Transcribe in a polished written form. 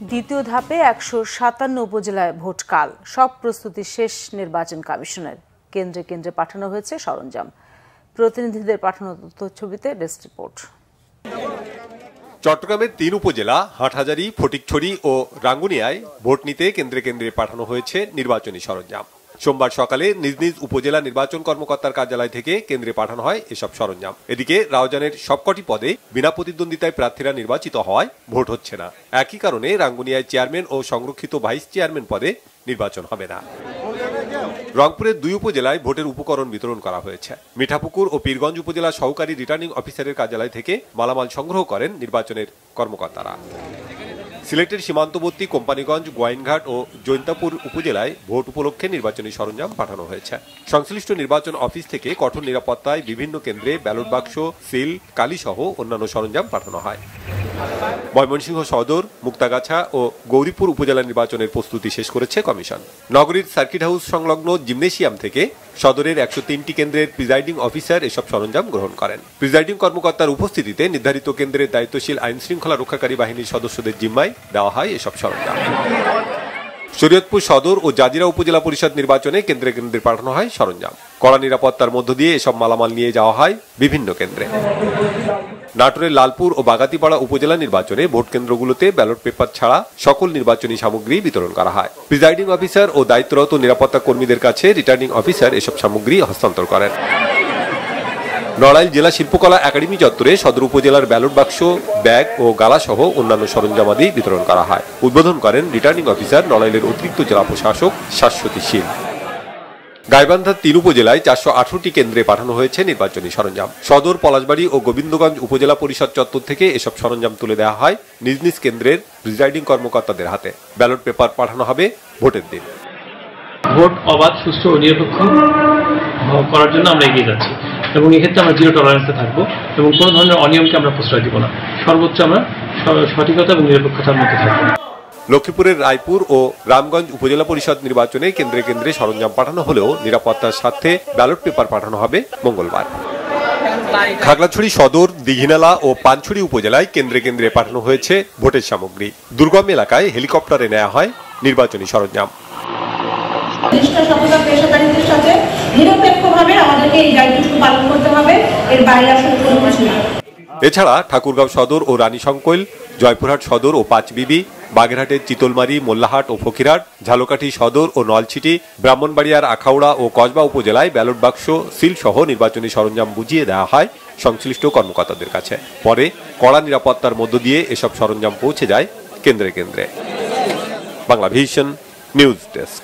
দ্বিতীয় ধাপে ১৫৭ উপজেলায় ভোটকাল, সব প্রস্তুতি শেষ নির্বাচন কমিশনের। কেন্দ্রে কেন্দ্রে পাঠানো হয়েছে সরঞ্জাম। প্রতিনিধিদের পাঠানো তথ্যছবিতে ডেস্ক রিপোর্ট। চট্টগ্রামের ৩ উপজেলা হাটহাজারী, ফটিকছড়ি ও রাঙ্গুনিয়ায় ভোট নিতে কেন্দ্রে কেন্দ্রে পাঠানো হয়েছে নির্বাচনী সরঞ্জাম। সোমবার সকালে নিজ নিজ উপজেলা নির্বাচন কর্মকর্তার কার্যালয় থেকে কেন্দ্রে পাঠানো হয় এসব সরঞ্জাম। এদিকে রাউজানের সবকটি পদে বিনা প্রতিদ্বন্দ্বিতায় প্রার্থীরা নির্বাচিত হওয়ায় ভোট হচ্ছে না। একই কারণে রাঙ্গুনিয়ায় চেয়ারম্যান ও সংরক্ষিত ভাইস চেয়ারম্যান পদে নির্বাচন হবে না। রংপুরের ২ উপজেলায় ভোটের উপকরণ বিতরণ করা হয়েছে। মিঠাপুকুর ও পীরগঞ্জ উপজেলা সহকারী রিটার্নিং অফিসারের কার্যালয় থেকে মালামাল সংগ্রহ করেন নির্বাচনের কর্মকর্তারা। সিলেটের সীমান্তবর্তী কোম্পানিগঞ্জ, গোয়াইনঘাট ও জৈন্তাপুর উপজেলায় ভোট উপলক্ষে নির্বাচনী সরঞ্জাম পাঠানো হয়েছে। সংশ্লিষ্ট নির্বাচন অফিস থেকে কঠোর নিরাপত্তায় বিভিন্ন কেন্দ্রে ব্যালট বাক্স, সিল, কালি সহ অন্যান্য সরঞ্জাম পাঠানো হয়। ময়মনসিংহ সদর, মুক্তাগাছা ও গৌরীপুর উপজেলা নির্বাচনের প্রস্তুতি শেষ করেছে কমিশন। নগরীর সার্কিট হাউস সংলগ্ন জিমনেশিয়াম থেকে সদরের ১০৩টি কেন্দ্রের প্রিজাইডিং অফিসার এসব সরঞ্জাম গ্রহণ করেন। প্রিজাইডিং কর্মকর্তার উপস্থিতিতে নির্ধারিত কেন্দ্রের দায়িত্বশীল আইন শৃঙ্খলা রক্ষাকারী বাহিনীর সদস্যদের জিম্মায় দেওয়া হয় এসব সরঞ্জাম। শরীয়তপুর সদর ও জাজিরা উপজেলা পরিষদ নির্বাচনে কেন্দ্রে কেন্দ্রে পাঠানো হয় সরঞ্জাম। কড়া নিরাপত্তার মধ্য দিয়ে এসব মালামাল নিয়ে যাওয়া হয় বিভিন্ন কেন্দ্রে। নাটোরের লালপুর ও বাগাতিপাড়া উপজেলা নির্বাচনে ভোট কেন্দ্রগুলোতে ব্যালট পেপার ছাড়া সকল নির্বাচনী সামগ্রী বিতরণ করা হয়। প্রিজাইডিং অফিসার ও দায়িত্বরত নিরাপত্তা কর্মীদের কাছে রিটার্নিং অফিসার এসব সামগ্রী হস্তান্তর করেন। নড়াইল জেলা শিল্পকলা একাডেমি চত্বরে সদর উপজেলার ব্যালট বাক্স, ব্যাগ ও গালা সহ অন্যান্য সরঞ্জামাদি বিতরণ করা হয়। উদ্বোধন করেন রিটার্নিং অফিসার নড়াইলের অতিরিক্ত জেলা প্রশাসক শাশ্বতী শীল। গাইবান্ধার ৩ উপজেলায় ৪১৮টি কেন্দ্রে পাঠানো হয়েছে নির্বাচনী সরঞ্জাম। সদর, পলাশবাড়ী ও গোবিন্দগঞ্জ উপজেলা পরিষদ চত্বর থেকে এসব সরঞ্জাম তুলে দেওয়া হয় নিজ নিজ কেন্দ্রের প্রিজাইডিং কর্মকর্তাদের হাতে। ব্যালট পেপার পাঠানো হবে ভোটের দিন। ভোট অবাধ, সুষ্ঠু ও নিরপেক্ষ করার জন্য আমরা এগিয়ে যাচ্ছি এবং এক্ষেত্রে আমরা জিরো টলারেন্সে থাকবো এবং কোনো ধরনের অনিয়মকে আমরা প্রশ্রয় দিব না। সর্বোচ্চ আমরা সঠিকতা এবং নিরপেক্ষতার মধ্যে থাকবো। লক্ষ্মীপুরের রায়পুর ও রামগঞ্জ উপজেলা পরিষদ নির্বাচনে কেন্দ্রে কেন্দ্রে সরঞ্জাম পাঠানো হলেও নিরাপত্তার স্বার্থে ব্যালট পেপার পাঠানো হবে মঙ্গলবার। খাগড়াছড়ি সদর, দীঘিনালা ও পানছড়ি উপজেলায় কেন্দ্রে কেন্দ্রে পাঠানো হয়েছে ভোটের সামগ্রী। দুর্গম এলাকায় হেলিকপ্টারে নেওয়া হয় নির্বাচনী সরঞ্জাম। পেশাদারিত্বের সাথে নিরপেক্ষভাবে আমাদেরকে এই দায়িত্বটুকু পালন করতে হবে, এর বাইরে আসলে কোনো কিছু না। এছাড়া ঠাকুরগাঁও সদর ও রানীশংকৈল, জয়পুরহাট সদর ও পাঁচবিবি, বাগেরহাটের চিতলমারি, মোল্লাহাট ও ফকিরহাট, ঝালকাঠি সদর ও নলছিটি, ব্রাহ্মণবাড়িয়ার আখাউড়া ও কসবা উপজেলায় ব্যালট বাক্স, সিল সহ নির্বাচনী সরঞ্জাম বুঝিয়ে দেওয়া হয় সংশ্লিষ্ট কর্মকর্তাদের কাছে। পরে কড়া নিরাপত্তার মধ্য দিয়ে এসব সরঞ্জাম পৌঁছে যায় কেন্দ্রে কেন্দ্রে। Bangla vision news desk.